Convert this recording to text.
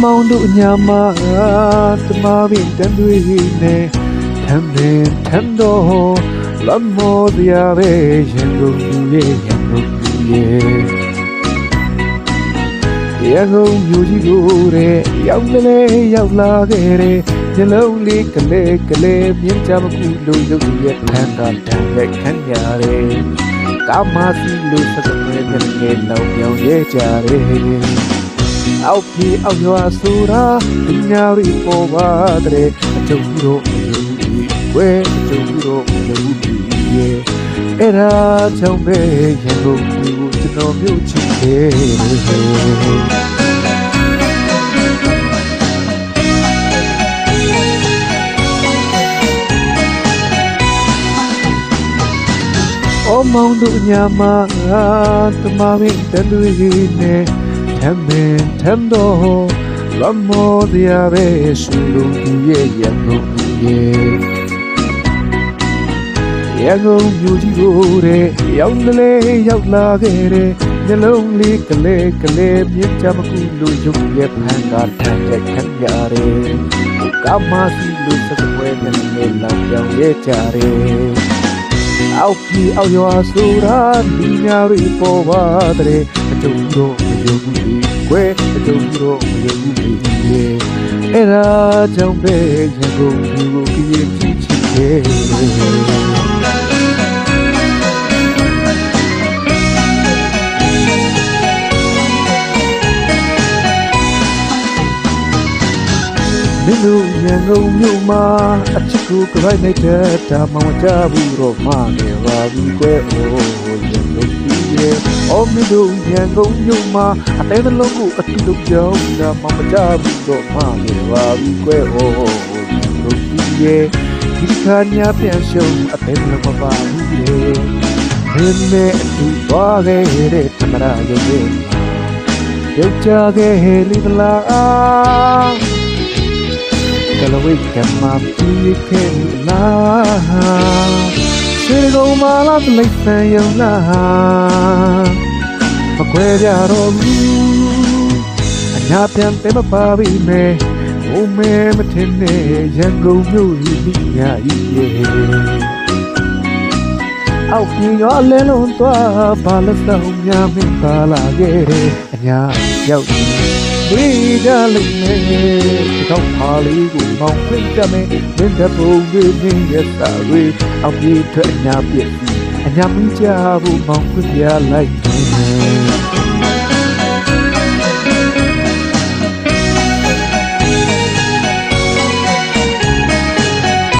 မောင်တို့ညမှာတမပင်တန်တွေနဲ့ထမ်းပင်ထမ်းတော်လမ်းမောတရားပဲရင်ကုန်သူရဲ့ရင်ကုန်သူရဲ့ရန်ကုန်မြို့ကြီးကိုတဲ့ရောက်လေရောက်လာခဲ့တဲ့နှလုံးလေးကလေးမြင်ကြမကူလို့ရုပ်ရဲ့ဖန်တာတန်တဲ့ခမ်းရတယ်ကာမစီလို့စကားနဲ့ငယ်လောင်ပြောင်းရဲကြတယ်အောက်ပြေအောက်ရွာဆိုတာပညာရီပေါ်ပါတယ်အကျုံတို့မယုံဘူးဝဲအကျုံတို့မယုံဘူးရဲ့အဲ့ဒါကြောင့်ပဲရန်ကုန်ကိုကျွန်တော်မြို့ချစ်တယ်မောင်တို့ညမှာတမမင်းတလူကြီးနဲ့ထမ်းပင်ထမ်းတော်လမ်းမောတရားပဲရှူလို့သူရဲ့ရန်ကုန်ရဲ့ရန်ကုန်မြို့ကြီးကိုတဲ့ရောက်လေရောက်လာခဲ့တဲ့နှလုံးလေးကလေးမြင်ကြမကူလို့ရုပ်ရဲ့ဖန်ကားထမ်းတဲ့ခမ်းရတယ်ကာမစီလို့စကွဲနဲ့နေလောင်ပြောင်းရဲကြတယ်အောက်ပြေအောက်ရွာဆိုတာဒီညာရီပေါ်ပါတယ်အကျုံတို့မယုံဘူးကွယ်အကျုံတို့မယုံဘူးရဲ့အဲ့ဒါကြောင့်ပဲရန်ကုန်ကိုကြည်ကြည်ချစ်ခဲ့မင်းတို့ရန်ကုန်မြို့မှာအချစ်ကိုကြိုက်နေတဲ့ဒါမှမကြဘူးတော့မှနေပါဘူးကွယ်အိုးရန်ကုန်ပြည်ရဲ့အော်မင်းတို့ရန်ကုန်မြို့မှာအသေးနှလုံးကိုအတူတူကြောင်းဒါမှမကြဘူးတော့မှနေပါဘူးကွယ်အိုးရန်ကုန်ပြည်ရဲ့ဒီခါညာပြန်ရှုံးအသေးနှလုံးမပါဘူးလေမင်းနဲ့အတူသွားခဲ့တဲ့သမရရုပ်ရဲ့ရုပ်ကြခဲ့လိမလားကလဝိကမပြေခဲလာစေကုန်မလာလိမ့်ဆန်ယုံလာမခွဲကြတော့ဘူးအညာပြန်တဲမပါပြီမဲ့ဘုံမဲမထင်နဲ့ရန်ကုန်မြို့ကြီးမိညာကြီးရဲ့အောက်ပြေရောလဲလုံးသွားဘာလို့ဆောင်များမင်းပါလာခဲ့တဲ့အညာရောက်ဒီကြလိမ့်မယ်ဒီတော့ပါလေးကိုမောင်းပြကြမယ်မင်းတပုံတွေမင်းရဲ့စာတွေအောက်ပြေထွက်အညာပြည့်အညာမကြဘူးမောင်းပြလိုက်တယ်